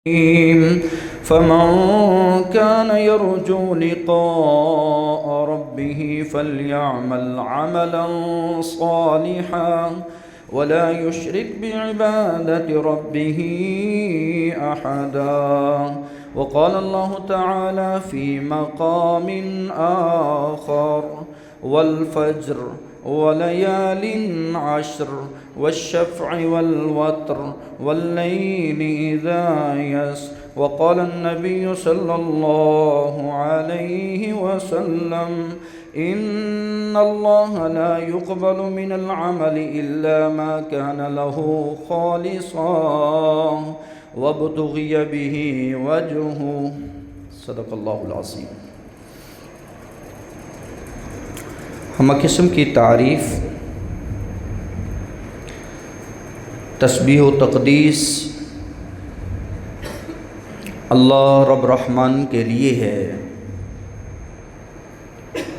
فمن كان يرجو لقاء ربه فليعمل عملا صالحا ولا يشرك بعبادة ربه أحدا. وقال الله تعالى في مقام آخر: والفجر وليال عشر والشفع والوتر والليل إذا يسر. وقال النبي صلى الله عليه وسلم: إن الله لا يقبل من العمل إلا ما كان له خالصا وابتغي به وجهه. صدق اللہ العظیم. ہم قسم کی تعریف، تسبیح و تقدیس اللہ رب رحمان کے لیے ہے،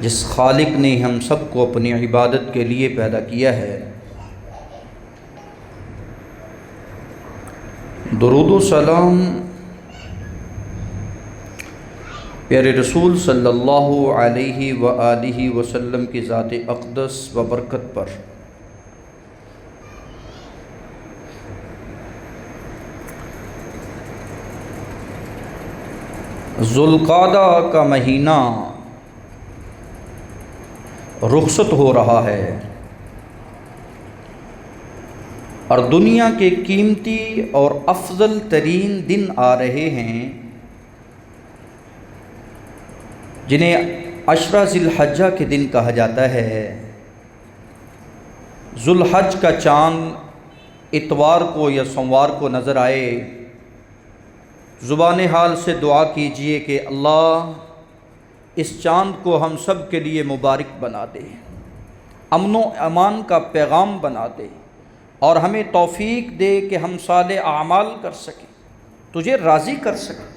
جس خالق نے ہم سب کو اپنی عبادت کے لیے پیدا کیا ہے. درود و سلام پیارے رسول صلی اللہ علیہ وآلہ وسلم کی ذات اقدس و برکت پر. ذوالقعدہ کا مہینہ رخصت ہو رہا ہے اور دنیا کے قیمتی اور افضل ترین دن آ رہے ہیں، جنہیں عشرہ ذی الحجہ کے دن کہا جاتا ہے. ذوالحج کا چاند اتوار کو یا سوموار کو نظر آئے، زبان حال سے دعا کیجئے کہ اللہ اس چاند کو ہم سب کے لیے مبارک بنا دے، امن و امان کا پیغام بنا دے، اور ہمیں توفیق دے کہ ہم صالح اعمال کر سکیں، تجھے راضی کر سکیں.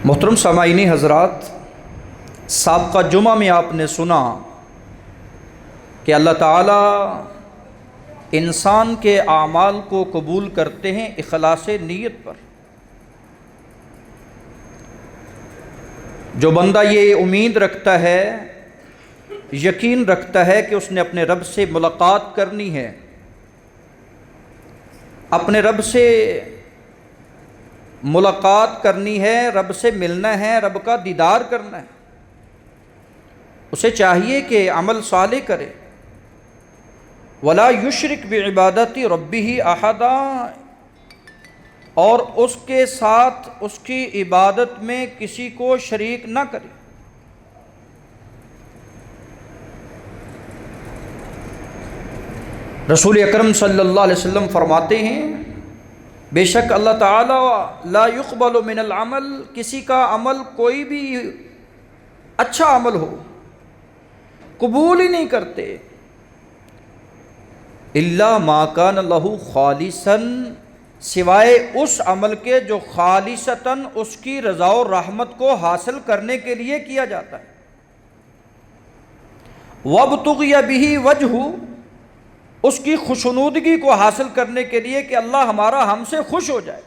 محترم سامعین حضرات، سابقہ جمعہ میں آپ نے سنا کہ اللہ تعالیٰ انسان کے اعمال کو قبول کرتے ہیں اخلاص نیت پر. جو بندہ یہ امید رکھتا ہے، یقین رکھتا ہے کہ اس نے اپنے رب سے ملاقات کرنی ہے، اپنے رب سے ملاقات کرنی ہے، رب سے ملنا ہے، رب کا دیدار کرنا ہے، اسے چاہیے کہ عمل صالح کرے. ولا یشرک بعبادت ربہ احدا، اور اس کے ساتھ اس کی عبادت میں کسی کو شریک نہ کرے. رسول اکرم صلی اللہ علیہ وسلم فرماتے ہیں، بے شک اللہ تعالیٰ لا يقبل من العمل، کسی کا عمل کوئی بھی اچھا عمل ہو قبول ہی نہیں کرتے، الا ما کان لہ خالصا، سوائے اس عمل کے جو خالصتاً اس کی رضا و رحمت کو حاصل کرنے کے لیے کیا جاتا ہے. وابتغی بہ وجہ، اس کی خوشنودگی کو حاصل کرنے کے لیے کہ اللہ ہمارا ہم سے خوش ہو جائے.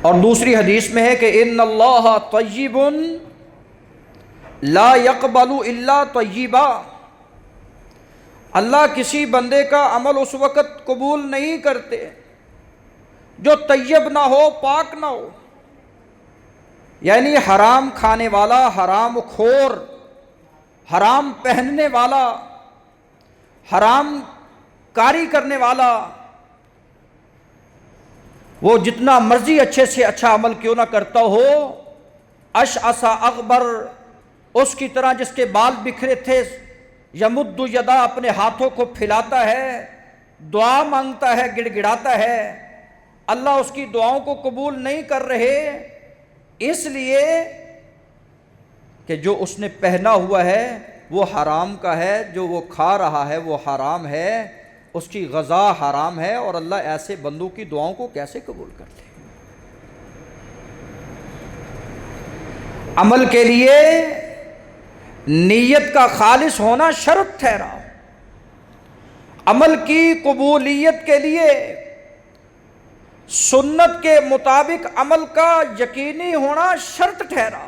اور دوسری حدیث میں ہے کہ ان اللہ طیب لا يقبل الا طیبا، اللہ کسی بندے کا عمل اس وقت قبول نہیں کرتے جو طیب نہ ہو، پاک نہ ہو. یعنی حرام کھانے والا، حرام خور، حرام پہننے والا، حرام کاری کرنے والا، وہ جتنا مرضی اچھے سے اچھا عمل کیوں نہ کرتا ہو، اشعث اغبر، اس کی طرح جس کے بال بکھرے تھے، یمد یدا، اپنے ہاتھوں کو پھیلاتا ہے، دعا مانگتا ہے، گڑ گڑاتا ہے، اللہ اس کی دعاؤں کو قبول نہیں کر رہے، اس لیے کہ جو اس نے پہنا ہوا ہے وہ حرام کا ہے، جو وہ کھا رہا ہے وہ حرام ہے، اس کی غذا حرام ہے، اور اللہ ایسے بندوں کی دعاؤں کو کیسے قبول کرتے ہیں؟ عمل کے لیے نیت کا خالص ہونا شرط ٹھہرا، عمل کی قبولیت کے لیے سنت کے مطابق عمل کا یقینی ہونا شرط ٹھہرا۔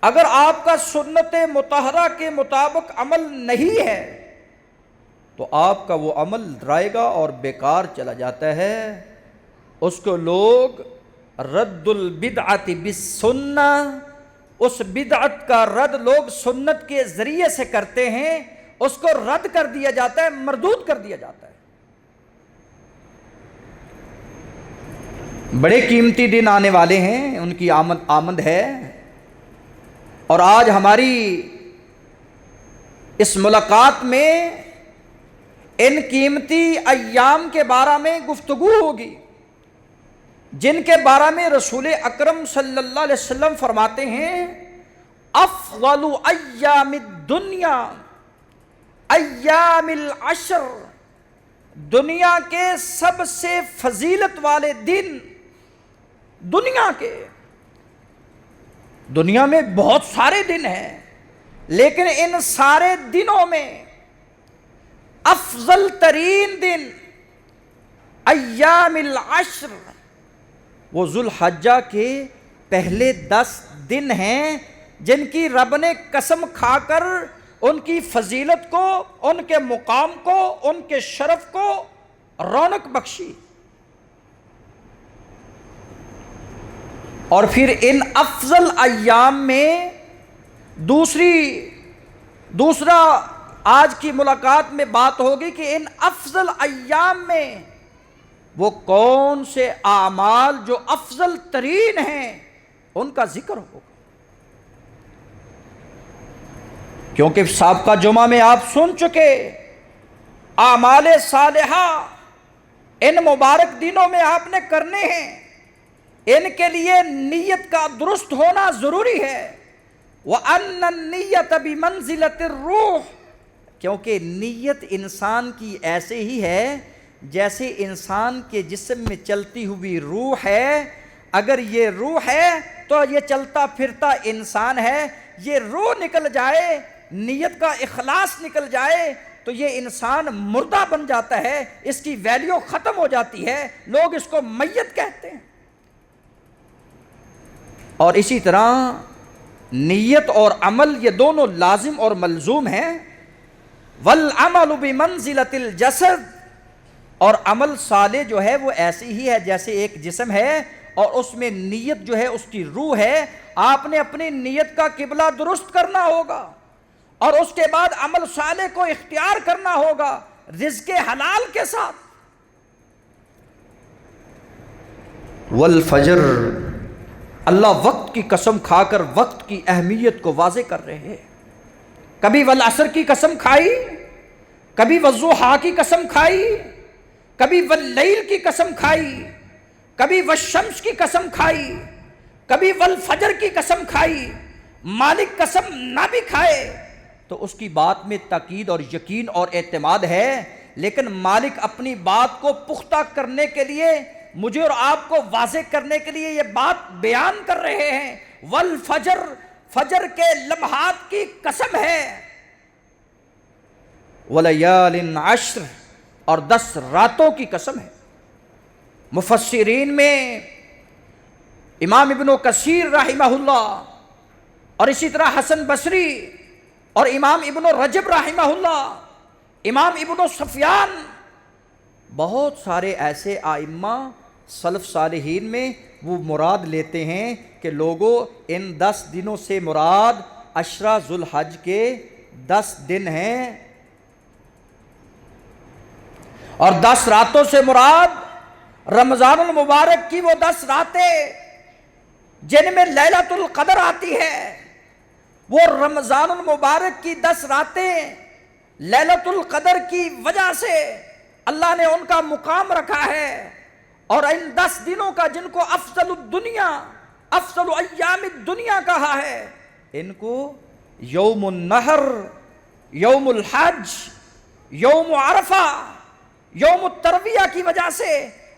اگر آپ کا سنت مطہرہ کے مطابق عمل نہیں ہے تو آپ کا وہ عمل رائے گا اور بیکار چلا جاتا ہے۔ اس کو لوگ رد البدعت بالسنہ، اس بدعت کا رد لوگ سنت کے ذریعے سے کرتے ہیں، اس کو رد کر دیا جاتا ہے، مردود کر دیا جاتا ہے۔ بڑے قیمتی دن آنے والے ہیں، ان کی آمد ہے، اور آج ہماری اس ملاقات میں ان قیمتی ایام کے بارے میں گفتگو ہوگی جن کے بارے میں رسول اکرم صلی اللہ علیہ وسلم فرماتے ہیں افضل ایام الدنیا ایام العشر، دنیا کے سب سے فضیلت والے دن، دنیا میں بہت سارے دن ہیں، لیکن ان سارے دنوں میں افضل ترین دن ایام العشر وہ ذوالحجہ کے پہلے 10 دن ہیں، جن کی رب نے قسم کھا کر ان کی فضیلت کو، ان کے مقام کو، ان کے شرف کو رونق بخشی۔ اور پھر ان افضل ایام میں دوسرا آج کی ملاقات میں بات ہوگی کہ ان افضل ایام میں وہ کون سے اعمال جو افضل ترین ہیں ان کا ذکر ہوگا، کیونکہ سابقہ جمعہ میں آپ سن چکے اعمال صالحہ ان مبارک دنوں میں آپ نے کرنے ہیں، ان کے لیے نیت کا درست ہونا ضروری ہے۔ وَأَنَّ النِّيَّةَ بِمَنزِلَةِ الرُّوحِ، کیونکہ نیت انسان کی ایسے ہی ہے جیسے انسان کے جسم میں چلتی ہوئی روح ہے۔ اگر یہ روح ہے تو یہ چلتا پھرتا انسان ہے، یہ روح نکل جائے، نیت کا اخلاص نکل جائے تو یہ انسان مردہ بن جاتا ہے، اس کی ویلیو ختم ہو جاتی ہے، لوگ اس کو میت کہتے ہیں۔ اور اسی طرح نیت اور عمل یہ دونوں لازم اور ملزوم ہیں۔ وَالْعَمَلُ بِمَنزِلَةِ الْجَسَدِ، اور عمل صالح جو ہے وہ ایسی ہی ہے جیسے ایک جسم ہے، اور اس میں نیت جو ہے اس کی روح ہے۔ آپ نے اپنی نیت کا قبلہ درست کرنا ہوگا، اور اس کے بعد عمل صالح کو اختیار کرنا ہوگا رزق حلال کے ساتھ۔ والفجر، اللہ وقت کی قسم کھا کر وقت کی اہمیت کو واضح کر رہے ہیں۔ کبھی والعصر کی قسم کھائی، کبھی والضحیٰ کی قسم کھائی، کبھی واللیل کی قسم کھائی، کبھی والشمس کی قسم کھائی، کبھی والفجر کی قسم کھائی۔ مالک قسم نہ بھی کھائے تو اس کی بات میں تاکید اور یقین اور اعتماد ہے، لیکن مالک اپنی بات کو پختہ کرنے کے لیے، مجھے اور آپ کو واضح کرنے کے لیے یہ بات بیان کر رہے ہیں۔ والفجر، فجر کے لمحات کی قسم ہے۔ وَلَيَالٍ عَشْرٍ، اور 10 راتوں کی قسم ہے۔ مفسرین میں امام ابن کثیر رحمہ اللہ، اور اسی طرح حسن بصری اور امام ابن رجب رحمہ اللہ، امام ابن سفیان، بہت سارے ایسے آئمہ سلف صالحین میں وہ مراد لیتے ہیں کہ لوگوں ان 10 دنوں سے مراد عشرہ ذوالحج کے 10 دن ہیں، اور 10 راتوں سے مراد رمضان المبارک کی وہ 10 راتیں جن میں لیلۃ القدر آتی ہے۔ وہ رمضان المبارک کی 10 راتیں لیلۃ القدر کی وجہ سے اللہ نے ان کا مقام رکھا ہے، اور ان 10 دنوں کا جن کو افضل الدنیا، افضل ایام الدنیا کہا ہے، ان کو یوم النحر، یوم الحج، یوم عرفہ، یوم الترویہ کی وجہ سے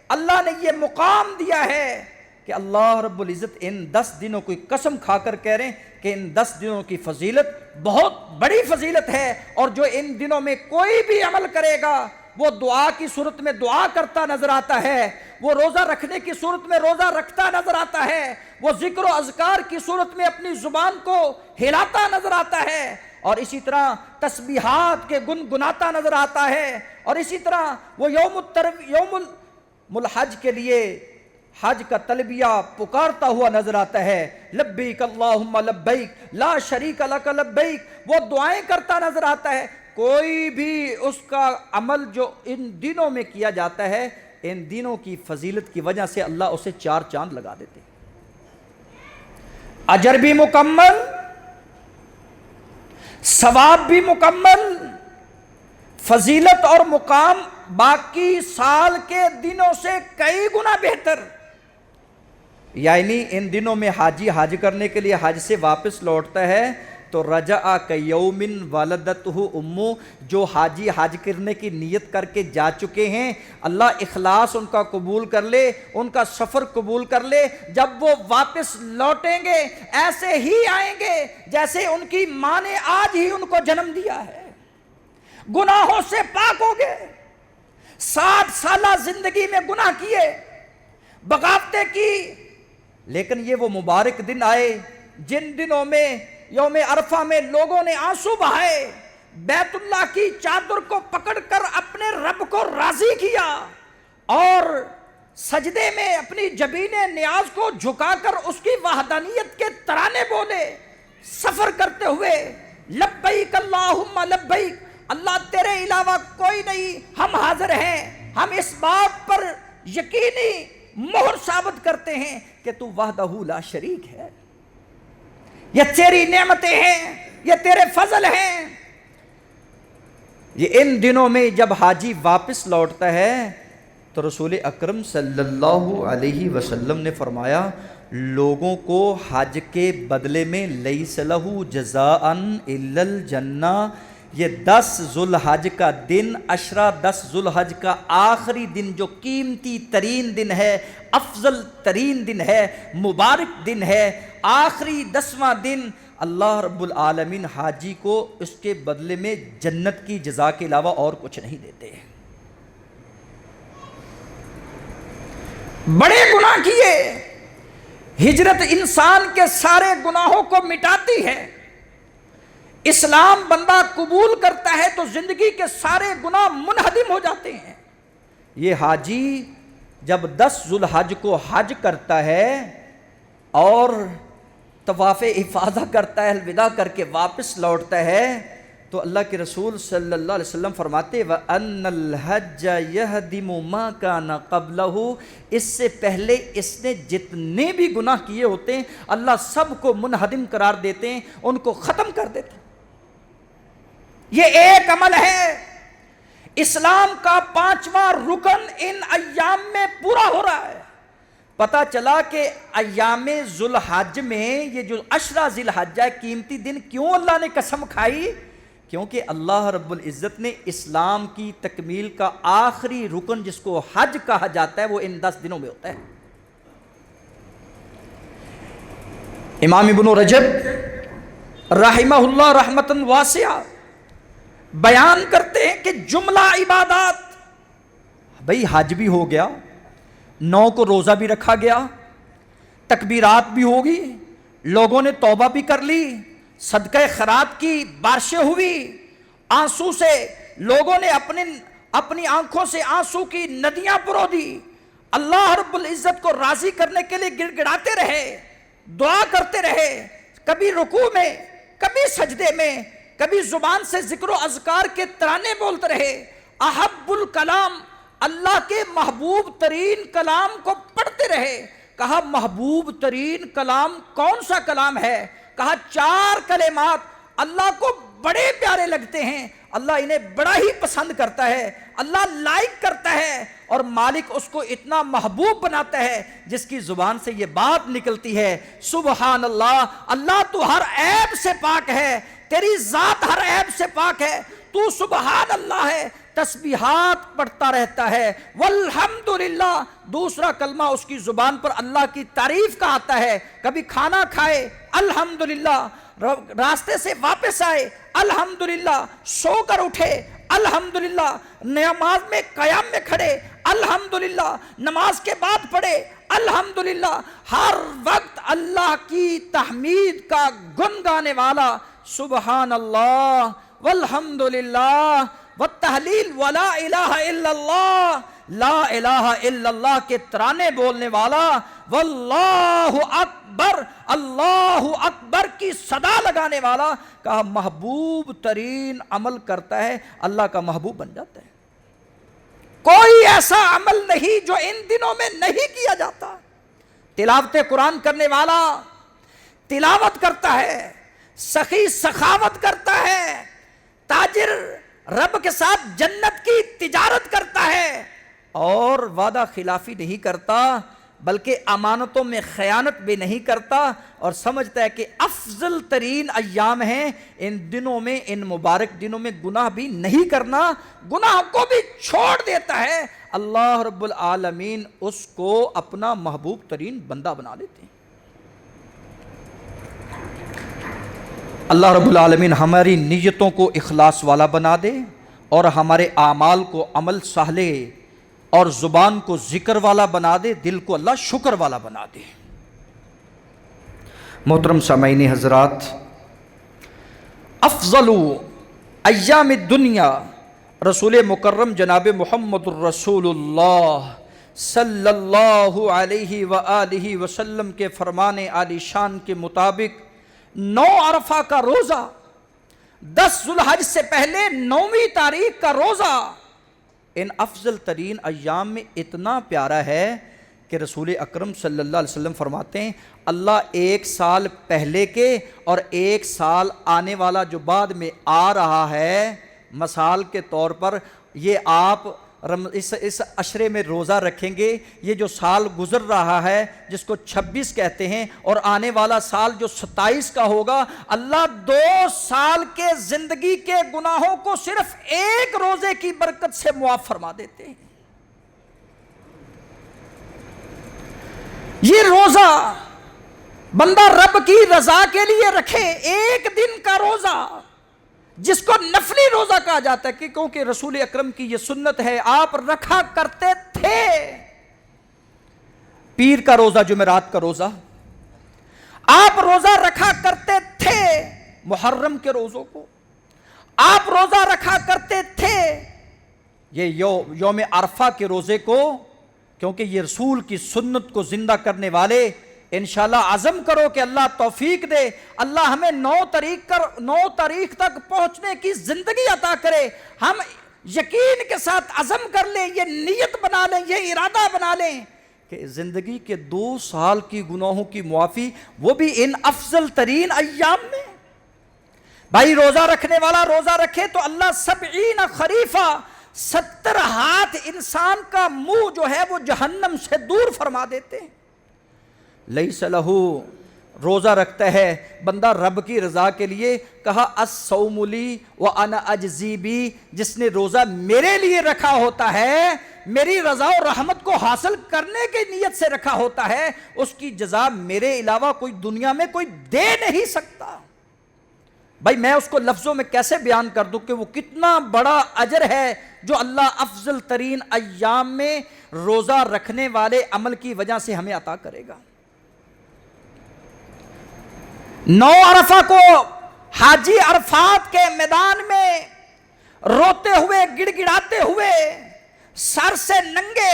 اللہ نے یہ مقام دیا ہے کہ اللہ رب العزت ان 10 دنوں کی قسم کھا کر کہہ رہے ہیں کہ ان 10 دنوں کی فضیلت بہت بڑی فضیلت ہے، اور جو ان دنوں میں کوئی بھی عمل کرے گا وہ دعا کی صورت میں دعا کرتا نظر آتا ہے، وہ روزہ رکھنے کی صورت میں روزہ رکھتا نظر آتا ہے، وہ ذکر و اذکار کی صورت میں اپنی زبان کو ہلاتا نظر آتا ہے، اور اسی طرح تسبیحات کے گنگناتا نظر آتا ہے، اور اسی طرح وہ یوم الحج کے لیے حج کا تلبیہ پکارتا ہوا نظر آتا ہے، لبیک اللہم لبیک لا شریک لک لبیک، وہ دعائیں کرتا نظر آتا ہے۔ کوئی بھی اس کا عمل جو ان دنوں میں کیا جاتا ہے، ان دنوں کی فضیلت کی وجہ سے اللہ اسے 4 چاند لگا دیتے، اجر بھی مکمل، ثواب بھی مکمل، فضیلت اور مقام باقی سال کے دنوں سے کئی گنا بہتر۔ یعنی ان دنوں میں حاجی حج کرنے کے لیے حج سے واپس لوٹتا ہے تو رجع کیوم ولدتہ امہ، جو حاجی حج کرنے کی نیت کر کے جا چکے ہیں، اللہ اخلاص ان کا قبول کر لے، ان کا سفر قبول کر لے، جب وہ واپس لوٹیں گے ایسے ہی آئیں گے جیسے ان کی ماں نے آج ہی ان کو جنم دیا ہے، گناہوں سے پاک ہو گئے۔ 60 سالہ زندگی میں گناہ کیے، بغاوتیں کی، لیکن یہ وہ مبارک دن آئے جن دنوں میں یوم عرفہ میں لوگوں نے آنسو بہائے، بیت اللہ کی چادر کو پکڑ کر اپنے رب کو راضی کیا، اور سجدے میں اپنی جبین نیاز کو جھکا کر اس کی وحدانیت کے ترانے بولے، سفر کرتے ہوئے لبیک اللہم لبیک، اللہ تیرے علاوہ کوئی نہیں، ہم حاضر ہیں، ہم اس بات پر یقینی مہر ثابت کرتے ہیں کہ تو وحدہ لا شریک ہے، یہ تیری نعمتیں ہیں، یہ تیرے فضل ہیں۔ یہ ان دنوں میں جب حاجی واپس لوٹتا ہے تو رسول اکرم صلی اللہ علیہ وسلم نے فرمایا، لوگوں کو حج کے بدلے میں لیس لہ جزاء الا الجنہ، یہ 10 ذوالحج کا دن، عشرہ 10 ذوالحج کا آخری دن جو قیمتی ترین دن ہے، افضل ترین دن ہے، مبارک دن ہے، آخری 10واں دن، اللہ رب العالمین حاجی کو اس کے بدلے میں جنت کی جزا کے علاوہ اور کچھ نہیں دیتے۔ بڑے گناہ کیے، ہجرت انسان کے سارے گناہوں کو مٹاتی ہے، اسلام بندہ قبول کرتا ہے تو زندگی کے سارے گناہ منہدم ہو جاتے ہیں۔ یہ حاجی جب 10 ذوالحج کو حج کرتا ہے اور طواف افاضہ کرتا ہے، الوداع کر کے واپس لوٹتا ہے، تو اللہ کے رسول صلی اللہ علیہ وسلم فرماتے وَأَنَّ الْحَجَّ يَهْدِمُ مَا كَانَ قَبْلَهُ، اس سے پہلے اس نے جتنے بھی گناہ کیے ہوتے ہیں اللہ سب کو منہدم قرار دیتے ہیں، ان کو ختم کر دیتے ہیں۔ یہ ایک عمل ہے، اسلام کا 5واں رکن ان ایام میں پورا ہو رہا ہے۔ پتہ چلا کہ ایام ذوالحج میں یہ جو عشرہ ذی الحجہ قیمتی دن کیوں اللہ نے قسم کھائی؟ کیونکہ اللہ رب العزت نے اسلام کی تکمیل کا آخری رکن جس کو حج کہا جاتا ہے وہ ان 10 دنوں میں ہوتا ہے۔ امام ابن رجب رحمہ اللہ رحمتاً واسعہ بیان کرتے ہیں کہ جملہ عبادات، بھئی حج بھی ہو گیا، 9 کو روزہ بھی رکھا گیا، تکبیرات بھی ہوگی، لوگوں نے توبہ بھی کر لی، صدقہ خیرات کی بارشیں ہوئی، آنسو سے لوگوں نے اپنی آنکھوں سے آنسو کی ندیاں پرو دی، اللہ رب العزت کو راضی کرنے کے لیے گڑ گڑاتے رہے، دعا کرتے رہے، کبھی رکوع میں، کبھی سجدے میں، کبھی زبان سے ذکر و اذکار کے ترانے بولتے رہے، احب الکلام، اللہ کے محبوب ترین کلام کو پڑھتے رہے۔ کہا محبوب ترین کلام کون سا کلام ہے؟ کہا 4 کلمات اللہ کو بڑے پیارے لگتے ہیں، اللہ انہیں بڑا ہی پسند کرتا ہے، اللہ لائک کرتا ہے، اور مالک اس کو اتنا محبوب بناتا ہے جس کی زبان سے یہ بات نکلتی ہے، سبحان اللہ، اللہ تو ہر عیب سے پاک ہے، تیری ذات ہر عیب سے پاک ہے، تو سبحان اللہ ہے، تسبیحات پڑھتا رہتا ہے، والحمدللہ دوسرا کلمہ اس کی زبان پر اللہ کی تعریف کا آتا ہے، کبھی کھانا کھائے الحمدللہ، راستے سے واپس آئے الحمدللہ، سو کر اٹھے الحمدللہ، نماز میں قیام میں کھڑے الحمدللہ، نماز کے بعد پڑھے الحمدللہ، ہر وقت اللہ کی تحمید کا گن گانے والا، سبحان اللہ والحمدللہ والتحلیل ولا الہ الا اللہ، لا الہ الا اللہ کے ترانے بولنے والا، واللہ اکبر، اللہ اکبر کی صدا لگانے والا، کہا محبوب ترین عمل کرتا ہے اللہ کا محبوب بن جاتا ہے۔ کوئی ایسا عمل نہیں جو ان دنوں میں نہیں کیا جاتا۔ تلاوت قرآن کرنے والا تلاوت کرتا ہے، سخی سخاوت کرتا ہے، تاجر رب کے ساتھ جنت کی تجارت کرتا ہے، اور وعدہ خلافی نہیں کرتا، بلکہ امانتوں میں خیانت بھی نہیں کرتا، اور سمجھتا ہے کہ افضل ترین ایام ہیں، ان دنوں میں، ان مبارک دنوں میں گناہ بھی نہیں کرنا، گناہ کو بھی چھوڑ دیتا ہے، اللہ رب العالمین اس کو اپنا محبوب ترین بندہ بنا لیتے ہیں۔ اللہ رب العالمین ہماری نیتوں کو اخلاص والا بنا دے، اور ہمارے اعمال کو عمل سہلے، اور زبان کو ذکر والا بنا دے، دل کو اللہ شکر والا بنا دے۔ محترم سامعین حضرات، افضل ایام الدنیا رسول مکرم جناب محمد الرسول اللہ صلی اللہ علیہ وآلہ وسلم کے فرمان عالی شان کے مطابق 9 عرفہ کا روزہ، 10 ذوالحج سے پہلے 9ویں تاریخ کا روزہ، ان افضل ترین ایام میں اتنا پیارا ہے کہ رسول اکرم صلی اللہ علیہ وسلم فرماتے ہیں اللہ 1 سال پہلے کے اور 1 سال آنے والا جو بعد میں آ رہا ہے، مثال کے طور پر یہ آپ اس عشرے میں روزہ رکھیں گے، یہ جو سال گزر رہا ہے جس کو 26 کہتے ہیں، اور آنے والا سال جو 27 کا ہوگا، اللہ 2 سال کے زندگی کے گناہوں کو صرف 1 روزے کی برکت سے معاف فرما دیتے ہیں۔ یہ روزہ بندہ رب کی رضا کے لیے رکھے، 1 دن کا روزہ جس کو نفلی روزہ کہا جاتا ہے، کہ کیونکہ رسول اکرم کی یہ سنت ہے، آپ رکھا کرتے تھے۔ پیر کا روزہ، جمعرات کا روزہ آپ روزہ رکھا کرتے تھے، محرم کے روزوں کو آپ روزہ رکھا کرتے تھے، یہ یوم عرفہ کے روزے کو، کیونکہ یہ رسول کی سنت کو زندہ کرنے والے، انشاءاللہ عزم کرو کہ اللہ توفیق دے، اللہ ہمیں 9 تاریخ تک پہنچنے کی زندگی عطا کرے۔ ہم یقین کے ساتھ عزم کر لیں، یہ نیت بنا لیں، یہ ارادہ بنا لیں کہ زندگی کے 2 سال کی گناہوں کی معافی، وہ بھی ان افضل ترین ایام میں۔ بھائی روزہ رکھنے والا روزہ رکھے تو اللہ 70 خریفہ 70 ہاتھ انسان کا منہ جو ہے وہ جہنم سے دور فرما دیتے ہیں۔ لیس لہو، روزہ رکھتا ہے بندہ رب کی رضا کے لیے، کہا الصوم لی وانا اجزی بی، جس نے روزہ میرے لیے رکھا ہوتا ہے، میری رضا و رحمت کو حاصل کرنے کی نیت سے رکھا ہوتا ہے، اس کی جزا میرے علاوہ کوئی دنیا میں کوئی دے نہیں سکتا۔ بھائی میں اس کو لفظوں میں کیسے بیان کر دوں کہ وہ کتنا بڑا اجر ہے جو اللہ افضل ترین ایام میں روزہ رکھنے والے عمل کی وجہ سے ہمیں عطا کرے گا۔ 9 عرفہ کو حاجی عرفات کے میدان میں روتے ہوئے، گڑ گڑاتے ہوئے، سر سے ننگے،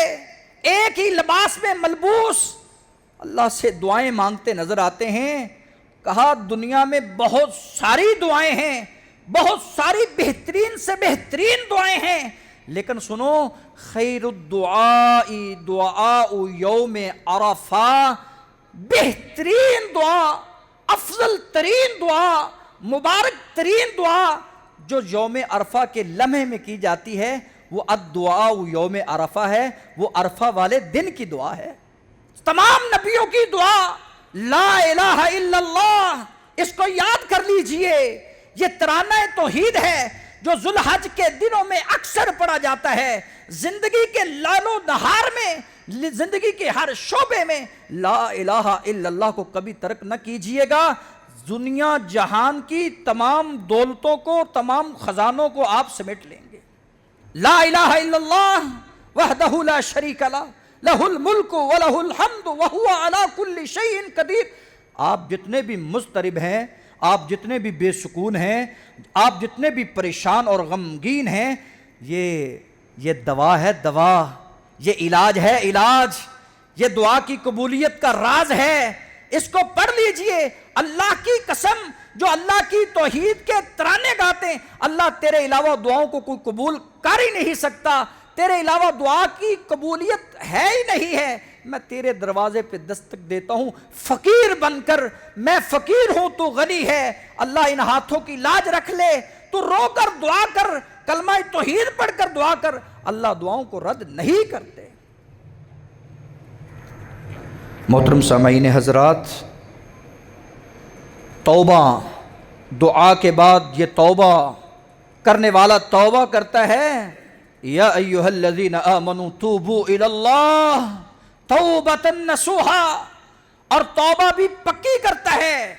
ایک ہی لباس میں ملبوس اللہ سے دعائیں مانگتے نظر آتے ہیں۔ کہا دنیا میں بہت ساری دعائیں ہیں، بہت ساری بہترین سے بہترین دعائیں ہیں، لیکن سنو، خیر الدعاء دعاء یوم عرفہ، بہترین دعا، افضل ترین دعا، مبارک ترین دعا جو یوم عرفہ کے لمحے میں کی جاتی ہے، وہ الدعاء یوم عرفہ ہے، وہ عرفہ والے دن کی دعا ہے۔ تمام نبیوں کی دعا لا الہ الا اللہ، اس کو یاد کر لیجئے، یہ ترانہ توحید ہے جو ذوالحج کے دنوں میں اکثر پڑھا جاتا ہے، زندگی کے لال و نہار میں، زندگی کے ہر شعبے میں لا الہ الا اللہ کو کبھی ترک نہ کیجئے گا، دنیا جہان کی تمام دولتوں کو، تمام خزانوں کو آپ سمیٹ لیں گے۔ لا الہ الا اللہ وحدہ لا شریک لہ لہ الملک ولہ الحمد وہو علی کل شیء قدیر۔ آپ جتنے بھی مضطرب ہیں، آپ جتنے بھی بے سکون ہیں، آپ جتنے بھی پریشان اور غمگین ہیں، یہ دوا ہے، دوا، یہ علاج ہے، علاج، یہ دعا کی قبولیت کا راز ہے، اس کو پڑھ لیجئے۔ اللہ کی قسم، جو اللہ کی توحید کے ترانے گاتے ہیں، اللہ تیرے علاوہ دعاؤں کو کوئی قبول کر ہی نہیں سکتا، تیرے علاوہ دعا کی قبولیت ہے ہی نہیں ہے۔ میں تیرے دروازے پہ دستک دیتا ہوں فقیر بن کر، میں فقیر ہوں تو غنی ہے، اللہ ان ہاتھوں کی لاج رکھ لے، تو رو کر دعا کر، کلمہ توحید پڑھ کر دعا کر، اللہ دعاؤں کو رد نہیں کرتے۔ محترم سامعین حضرات، توبہ، دعا کے بعد یہ توبہ کرنے والا توبہ کرتا ہے، یا ایھا الذین آمنوا توبوا الی اللہ توبۃ نصوحا، اور توبہ بھی پکی کرتا ہے۔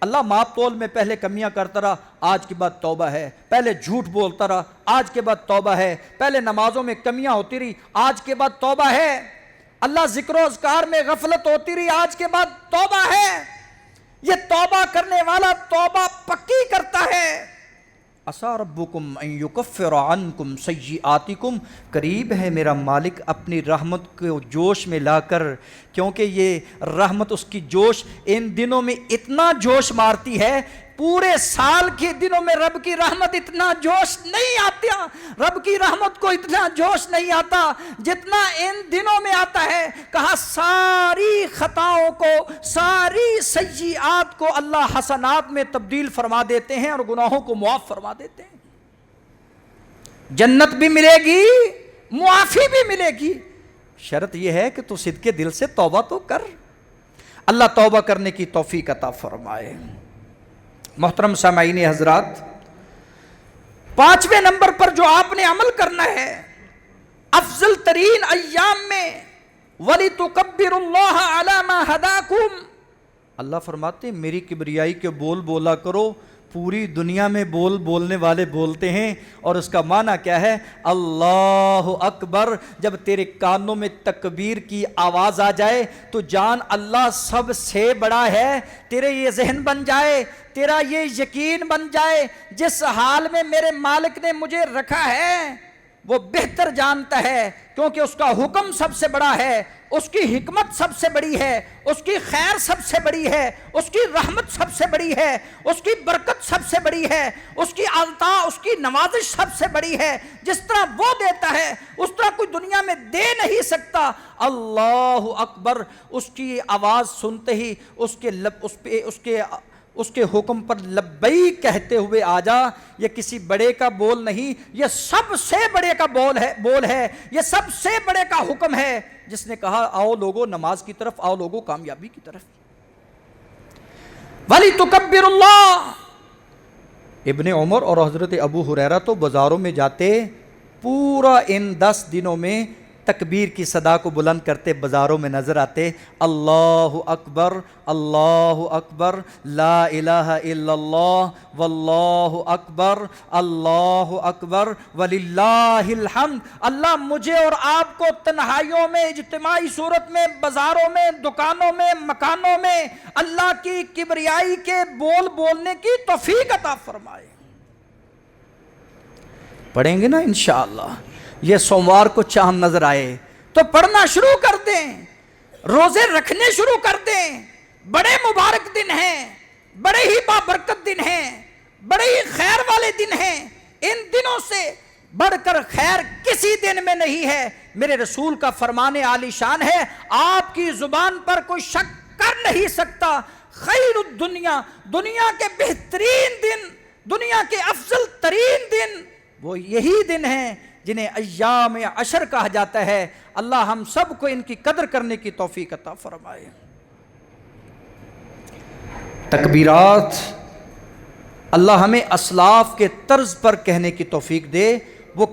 اللہ ماپ تول میں پہلے کمیاں کرتا رہا، آج کے بعد توبہ ہے، پہلے جھوٹ بولتا رہا، آج کے بعد توبہ ہے، پہلے نمازوں میں کمیاں ہوتی رہی، آج کے بعد توبہ ہے، اللہ ذکر و اذکار میں غفلت ہوتی رہی، آج کے بعد توبہ ہے۔ یہ توبہ کرنے والا توبہ پکی کرتا ہے۔ عسیٰ ربکم ان یکفر عنکم سیئاتکم، قریب ہے میرا مالک اپنی رحمت کو جوش میں لا کر، کیونکہ یہ رحمت، اس کی جوش ان دنوں میں اتنا جوش مارتی ہے، پورے سال کے دنوں میں رب کی رحمت اتنا جوش نہیں آتا، رب کی رحمت کو اتنا جوش نہیں آتا جتنا ان دنوں میں آتا ہے۔ کہا ساری خطاؤں کو، ساری سیئات کو اللہ حسنات میں تبدیل فرما دیتے ہیں اور گناہوں کو معاف فرما دیتے ہیں۔ جنت بھی ملے گی، معافی بھی ملے گی، شرط یہ ہے کہ تو صدقے دل سے توبہ تو کر۔ اللہ توبہ کرنے کی توفیق عطا فرمائے۔ محترم سامعین حضرات، 5ویں نمبر پر جو آپ نے عمل کرنا ہے، افضل ترین ایام میں وَلِتُكَبِّرُ اللَّهَ عَلَى مَا هَدَاكُمْ، اللہ فرماتے ہیں میری کبریائی کے بول بولا کرو۔ پوری دنیا میں بول بولنے والے بولتے ہیں، اور اس کا معنی کیا ہے؟ اللہ اکبر۔ جب تیرے کانوں میں تکبیر کی آواز آ جائے تو جان اللہ سب سے بڑا ہے، تیرے یہ ذہن بن جائے، تیرا یہ یقین بن جائے، جس حال میں میرے مالک نے مجھے رکھا ہے وہ بہتر جانتا ہے، کیونکہ اس کا حکم سب سے بڑا ہے، اس کی حکمت سب سے بڑی ہے، اس کی خیر سب سے بڑی ہے، اس کی رحمت سب سے بڑی ہے، اس کی برکت سب سے بڑی ہے، اس کی عطا، اس کی نوازش سب سے بڑی ہے۔ جس طرح وہ دیتا ہے اس طرح کوئی دنیا میں دے نہیں سکتا۔ اللہ اکبر، اس کی آواز سنتے ہی اس کے حکم پر لبیک کہتے ہوئے آ جا۔ یہ کسی بڑے کا بول نہیں، یہ سب سے بڑے کا بول ہے، یہ سب سے بڑے کا حکم ہے، جس نے کہا آؤ لوگو نماز کی طرف، آؤ لوگو کامیابی کی طرف۔ وَلِتُكَبِّرُ اللَّهَ، ابن عمر اور حضرت ابو ہریرہ تو بازاروں میں جاتے، پورا ان 10 دنوں میں تکبیر کی صدا کو بلند کرتے بازاروں میں نظر آتے۔ اللہ اکبر، اللہ اکبر، لا الہ الا اللہ، واللہ اکبر، اللہ اکبر، وللہ الحمد۔ اللہ مجھے اور آپ کو تنہائیوں میں، اجتماعی صورت میں، بازاروں میں، دکانوں میں، مکانوں میں اللہ کی کبریائی کے بول بولنے کی توفیق عطا فرمائے۔ پڑھیں گے نا انشاءاللہ۔ یہ سوموار کو چاند نظر آئے تو پڑھنا شروع کر دیں، روزے رکھنے شروع کر دیں۔ بڑے مبارک دن ہیں، بڑے ہی بابرکت دن ہیں، بڑے ہی خیر والے دن ہیں۔ ان دنوں سے بڑھ کر خیر کسی دن میں نہیں ہے۔ میرے رسول کا فرمان عالی شان ہے، آپ کی زبان پر کوئی شک کر نہیں سکتا۔ خیر الدنیا، دنیا کے بہترین دن، دنیا کے افضل ترین دن وہ یہی دن ہیں جنہیں ایام عشر کہا جاتا ہے۔ اللہ ہم سب کو ان کی قدر کرنے کی توفیق عطا فرمائے۔ تکبیرات اللہ ہمیں اسلاف کے طرز پر کہنے کی توفیق دے. وہ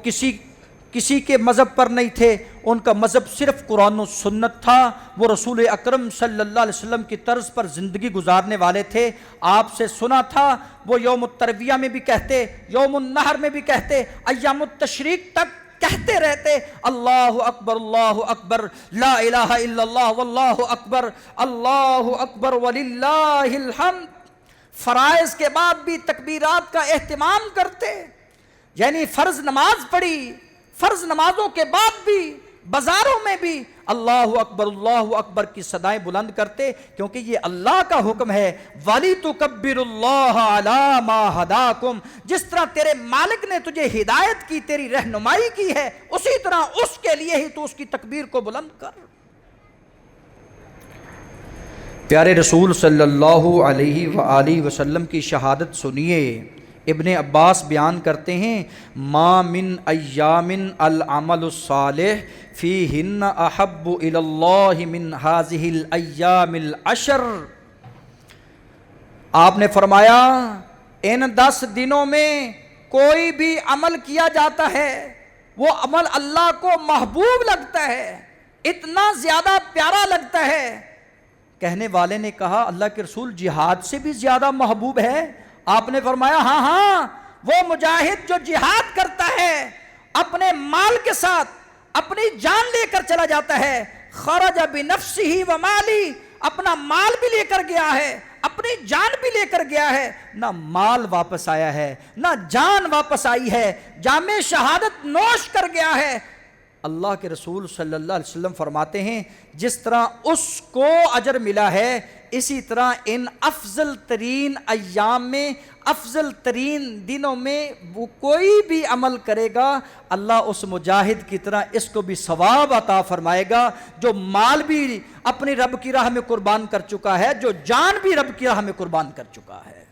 کسی کے مذہب پر نہیں تھے، ان کا مذہب صرف قرآن و سنت تھا. وہ رسول اکرم صلی اللہ علیہ وسلم کی طرز پر زندگی گزارنے والے تھے. آپ سے سنا تھا وہ یوم الترویہ میں بھی کہتے، یوم النحر میں بھی کہتے، ایام التشریق تک کہتے رہتے اللہ اکبر لا الہ الا اللہ واللہ اکبر اللہ اکبر وللہ الحمد. فرائض کے بعد بھی تکبیرات کا اہتمام کرتے، یعنی فرض نماز پڑھی، فرض نمازوں کے بعد بھی بازاروں میں بھی اللہ اکبر کی صدائیں بلند کرتے، کیونکہ یہ اللہ کا حکم ہے. وَلِتُكَبِّرُ اللَّهَ عَلَى مَا هَدَاكُمْ. جس طرح تیرے مالک نے تجھے ہدایت کی، تیری رہنمائی کی ہے، اسی طرح اس کے لیے ہی تو اس کی تکبیر کو بلند کر. پیارے رسول صلی اللہ علیہ وآلہ وسلم کی شہادت سنیے. ابن عباس بیان کرتے ہیں ما من ایام العمل الصالح فیہن احب الی اللہ من ہذہ الایام العشر. آپ نے فرمایا ان 10 دنوں میں کوئی بھی عمل کیا جاتا ہے وہ عمل اللہ کو محبوب لگتا ہے، اتنا زیادہ پیارا لگتا ہے. کہنے والے نے کہا اللہ کے رسول جہاد سے بھی زیادہ محبوب ہے؟ آپ نے فرمایا ہاں وہ مجاہد جو جہاد کرتا ہے اپنے مال کے ساتھ اپنی جان لے کر چلا جاتا ہے. خرج بنفسہ ومالی، اپنا مال بھی لے کر گیا ہے، اپنی جان بھی لے کر گیا ہے. نہ مال واپس آیا ہے نہ جان واپس آئی ہے، جام شہادت نوش کر گیا ہے. اللہ کے رسول صلی اللہ علیہ وسلم فرماتے ہیں جس طرح اس کو اجر ملا ہے، اسی طرح ان افضل ترین ایام میں، افضل ترین دنوں میں وہ کوئی بھی عمل کرے گا اللہ اس مجاہد کی طرح اس کو بھی ثواب عطا فرمائے گا، جو مال بھی اپنی رب کی راہ میں قربان کر چکا ہے، جو جان بھی رب کی راہ میں قربان کر چکا ہے.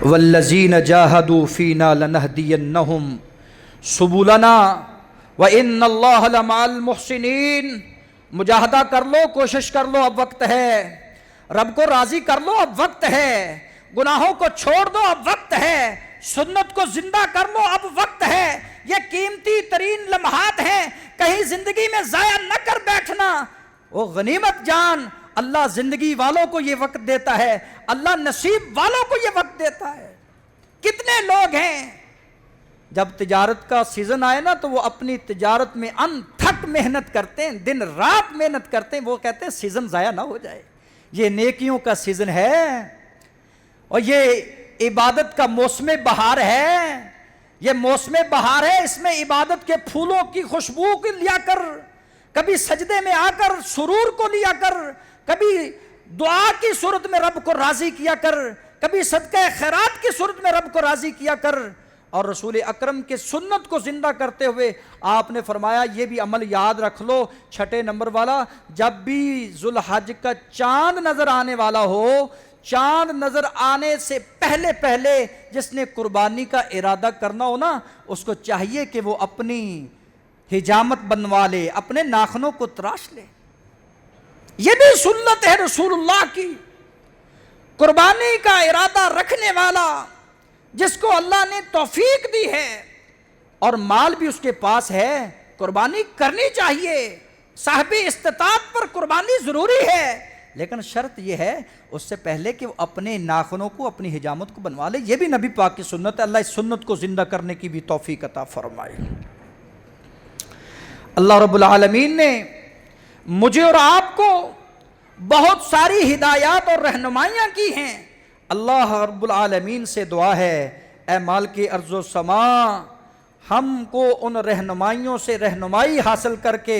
والذین جاہدوا فینا لنہدینہم سبلنا وان اللہ لمع المحسنین. مجاہدہ کر لو، کوشش کر لو، اب وقت ہے. رب کو راضی کر لو، اب وقت ہے. گناہوں کو چھوڑ دو، اب وقت ہے. سنت کو زندہ کر لو، اب وقت ہے. یہ قیمتی ترین لمحات ہیں، کہیں زندگی میں ضائع نہ کر بیٹھنا. وہ غنیمت جان اللہ زندگی والوں کو یہ وقت دیتا ہے، اللہ نصیب والوں کو یہ وقت دیتا ہے. کتنے لوگ ہیں جب تجارت کا سیزن آئے نا تو وہ اپنی تجارت میں انتھک محنت کرتے ہیں، دن رات محنت کرتے ہیں. وہ کہتے ہیں سیزن ضائع نہ ہو جائے. یہ نیکیوں کا سیزن ہے اور یہ عبادت کا موسم بہار ہے. یہ موسم بہار ہے، اس میں عبادت کے پھولوں کی خوشبو کو لیا کر، کبھی سجدے میں آ کر سرور کو لیا کر، کبھی دعا کی صورت میں رب کو راضی کیا کر، کبھی صدقہ خیرات کی صورت میں رب کو راضی کیا کر. اور رسول اکرم کے سنت کو زندہ کرتے ہوئے آپ نے فرمایا یہ بھی عمل یاد رکھ لو. 6 نمبر والا، جب بھی ذوالحج کا چاند نظر آنے والا ہو، چاند نظر آنے سے پہلے جس نے قربانی کا ارادہ کرنا ہو نا، اس کو چاہیے کہ وہ اپنی حجامت بنوا لے، اپنے ناخنوں کو تراش لے. یہ بھی سنت ہے رسول اللہ کی. قربانی کا ارادہ رکھنے والا جس کو اللہ نے توفیق دی ہے اور مال بھی اس کے پاس ہے، قربانی کرنی چاہیے. صاحب استطاعت پر قربانی ضروری ہے، لیکن شرط یہ ہے اس سے پہلے کہ وہ اپنے ناخنوں کو، اپنی حجامت کو بنوا لے. یہ بھی نبی پاک کی سنت ہے. اللہ اس سنت کو زندہ کرنے کی بھی توفیق عطا فرمائے. اللہ رب العالمین نے مجھے اور آپ کو بہت ساری ہدایات اور رہنمائیاں کی ہیں. اللہ رب العالمین سے دعا ہے اے مالک ارض و سما، ہم کو ان رہنمائیوں سے رہنمائی حاصل کر کے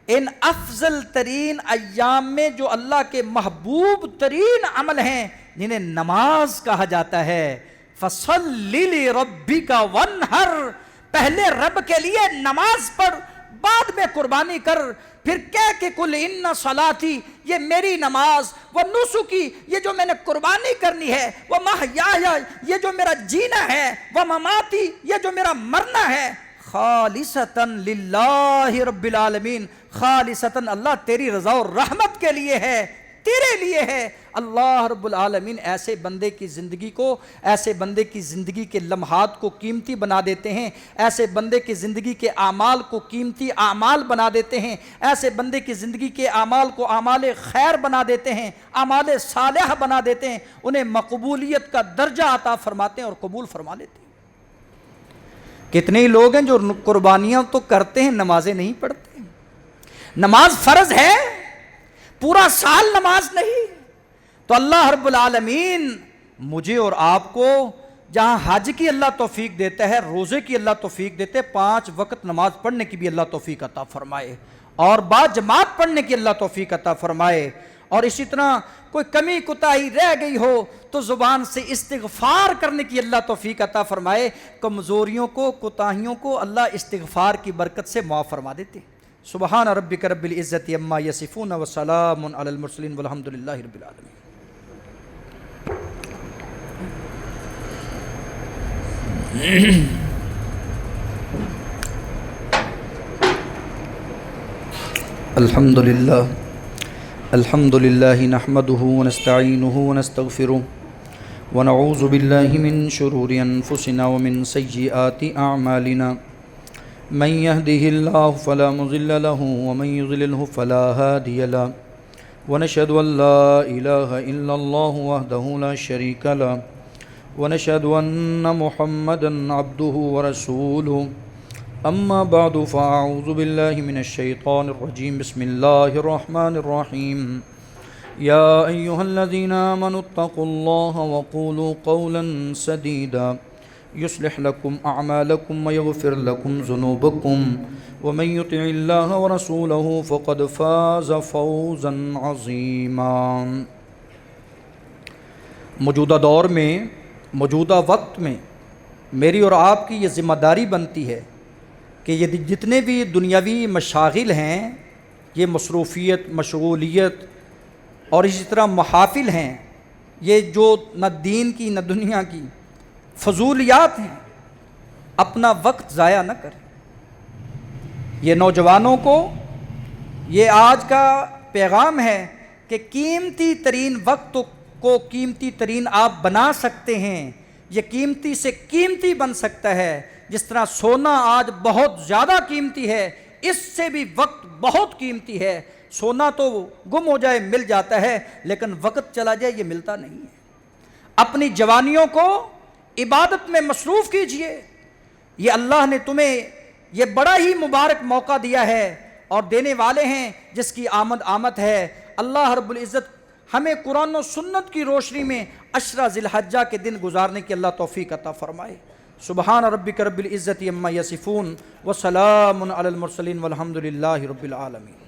ان افضل ترین ایام میں جو اللہ کے محبوب ترین عمل ہیں جنہیں نماز کہا جاتا ہے، فَصَلِّ لِرَبِّكَ وَانْحَرْ، پہلے رب کے لیے نماز پڑھ، بعد میں قربانی کر. پھر کہہ کہ کل ان صلاتی، یہ میری نماز، وہ نسکی، یہ جو میں نے قربانی کرنی ہے، وہ محیایا، یہ جو میرا جینا ہے، وہ مماتی، یہ جو میرا مرنا ہے، خالصتاً للہ رب العالمین، خالصتاً اللہ تیری رضا اور رحمت کے لیے ہے، تیرے لیے ہے۔ اللہ رب العالمین ایسے بندے کی زندگی کو، ایسے بندے کی زندگی کے لمحات کو قیمتی بنا دیتے ہیں، ایسے بندے کی زندگی کے اعمال کو قیمتی اعمال بنا دیتے ہیں، ایسے بندے کی زندگی کے اعمال کو اعمال خیر بنا دیتے ہیں، اعمال صالحہ بنا دیتے ہیں، انہیں مقبولیت کا درجہ عطا فرماتے ہیں اور قبول فرما لیتے ہیں۔ کتنے ہی لوگ ہیں جو قربانیاں تو کرتے ہیں، نمازیں نہیں پڑھتے۔ نماز فرض ہے، پورا سال نماز نہیں۔ تو اللہ رب العالمین مجھے اور آپ کو جہاں حج کی اللہ توفیق دیتا ہے، روزے کی اللہ توفیق دیتے، 5 وقت نماز پڑھنے کی بھی اللہ توفیق عطا فرمائے، اور با جماعت پڑھنے کی اللہ توفیق عطا فرمائے، اور اسی طرح کوئی کمی کوتاہی رہ گئی ہو تو زبان سے استغفار کرنے کی اللہ توفیق عطا فرمائے۔ کمزوریوں کو، کوتاہیوں کو اللہ استغفار کی برکت سے معاف فرما دیتے۔ سبحان ربک رب العزت عما یصفون وسلام علی المرسلین والحمد للہ رب العالمین۔ الحمد للہ نحمده ونستعینه ونستغفره ونعوذ باللہ من شرور انفسنا ومن سیئات اعمالنا من يهده الله فلا مضل له ومن يضلله فلا هادي له ونشهد ان لا اله الا الله وحده لا شريك له ونشهد ان محمدا عبده ورسوله اما بعد فاعوذ بالله من الشيطان الرجيم بسم الله الرحمن الرحيم يا ايها الذين آمنوا اتقوا الله وقولوا قولا سديدا يصلح لكم اعمالكم ويغفر لكم ذنوبكم ومن يطع الله ورسوله فقد فاز فوزا عظيما۔ موجودہ دور میں، موجودہ وقت میں میری اور آپ کی یہ ذمہ داری بنتی ہے کہ یہ جتنے بھی دنیاوی مشاغل ہیں، یہ مصروفیت، مشغولیت اور اسی طرح محافل ہیں، یہ جو نہ دین کی نہ دنیا کی فضولیات ہیں، اپنا وقت ضائع نہ کریں۔ یہ نوجوانوں کو یہ آج کا پیغام ہے کہ قیمتی ترین وقت کو قیمتی ترین آپ بنا سکتے ہیں، یہ قیمتی سے قیمتی بن سکتا ہے۔ جس طرح سونا آج بہت زیادہ قیمتی ہے، اس سے بھی وقت بہت قیمتی ہے۔ سونا تو گم ہو جائے مل جاتا ہے، لیکن وقت چلا جائے یہ ملتا نہیں ہے۔ اپنی جوانیوں کو عبادت میں مصروف کیجئے، یہ اللہ نے تمہیں یہ بڑا ہی مبارک موقع دیا ہے اور دینے والے ہیں جس کی آمد ہے۔ اللہ رب العزت ہمیں قرآن و سنت کی روشنی میں عشرہ ذی الحجہ کے دن گزارنے کی اللہ توفیق عطا فرمائے۔ سبحان ربک رب العزت عما یصفون وسلام علی المرسلین والحمد للہ رب العالمین۔